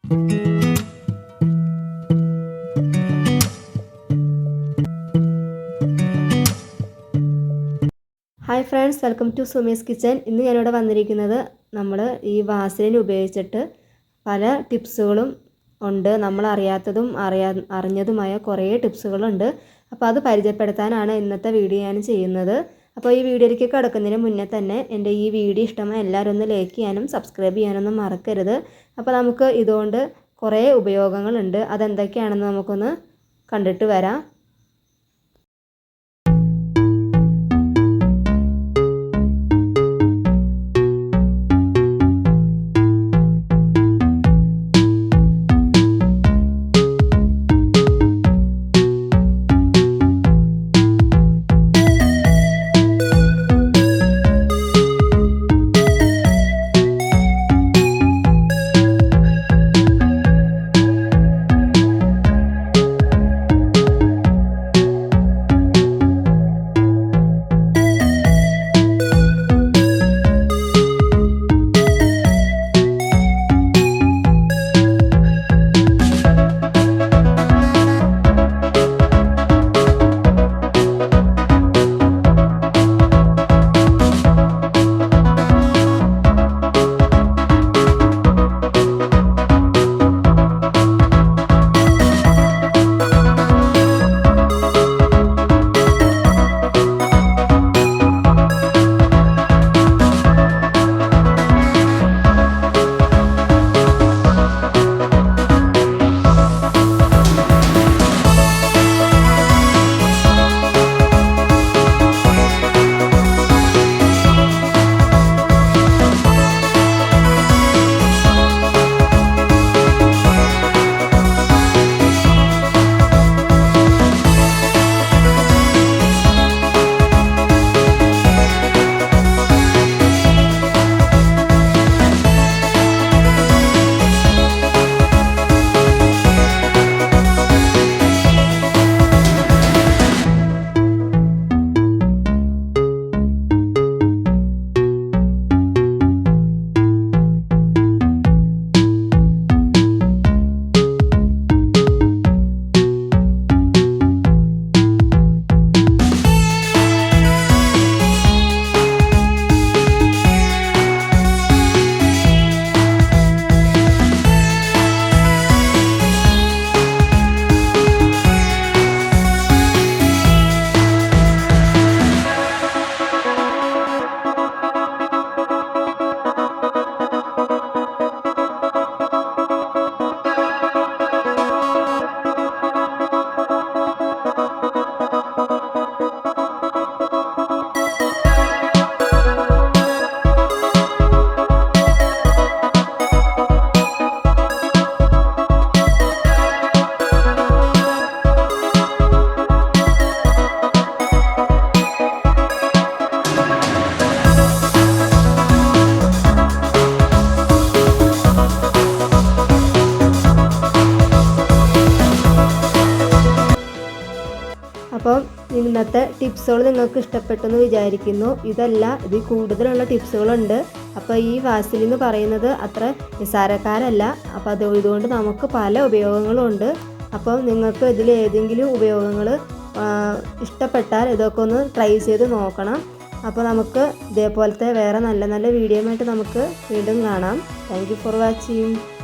Hi friends, welcome to Sumi's kitchen. ഇന്ന് ഞാനിവിടെ വന്നിരിക്കുന്നത് നമ്മൾ ഈ വാസലിൻ ഉപയോഗിച്ചിട്ട് പല ടിപ്സുകളും ഉണ്ട്. നമ്മൾ അറിയാത്തതും അറിഞ്ഞതുമായ കുറേ ടിപ്സുകളുണ്ട്. അപ്പോൾ അത് പരിചയപ്പെടുത്താനാണ് ഇന്നത്തെ വീഡിയോ ഞാൻ ചെയ്യുന്നത്. അപ്പോൾ ഈ വീഡിയോയിലേക്ക് കടക്കുന്നതിന് മുന്നേ തന്നെ എൻ്റെ ഈ വീഡിയോ ഇഷ്ടമായ എല്ലാവരും ഒന്ന് ലൈക്ക് ചെയ്യാനും സബ്സ്ക്രൈബ് ചെയ്യാനൊന്നും മറക്കരുത്. അപ്പോൾ നമുക്ക് ഇതുകൊണ്ട് കുറേ ഉപയോഗങ്ങളുണ്ട്. അതെന്തൊക്കെയാണെന്ന് നമുക്കൊന്ന് കണ്ടിട്ട് വരാം. അപ്പം ഇന്നത്തെ ടിപ്സുകൾ നിങ്ങൾക്ക് ഇഷ്ടപ്പെട്ടെന്ന് വിചാരിക്കുന്നു. ഇതിൽ കൂടുതലുള്ള ടിപ്സുകളുണ്ട്. അപ്പോൾ ഈ വാസലിൻ എന്ന് പറയുന്നത് അത്ര നിസ്സാരക്കാരല്ല. അപ്പോൾ ഇതുകൊണ്ട് നമുക്ക് പല ഉപയോഗങ്ങളുണ്ട്. അപ്പോൾ നിങ്ങൾക്ക് ഇതിൽ ഏതെങ്കിലും ഉപയോഗങ്ങൾ ഇഷ്ടപ്പെട്ടാൽ ഇതൊക്കെ ഒന്ന് ട്രൈ ചെയ്ത് നോക്കണം. അപ്പോൾ നമുക്ക് ഇതേപോലത്തെ വേറെ നല്ല നല്ല വീഡിയോയുമായിട്ട് നമുക്ക് വീണ്ടും കാണാം. Thank you for watching.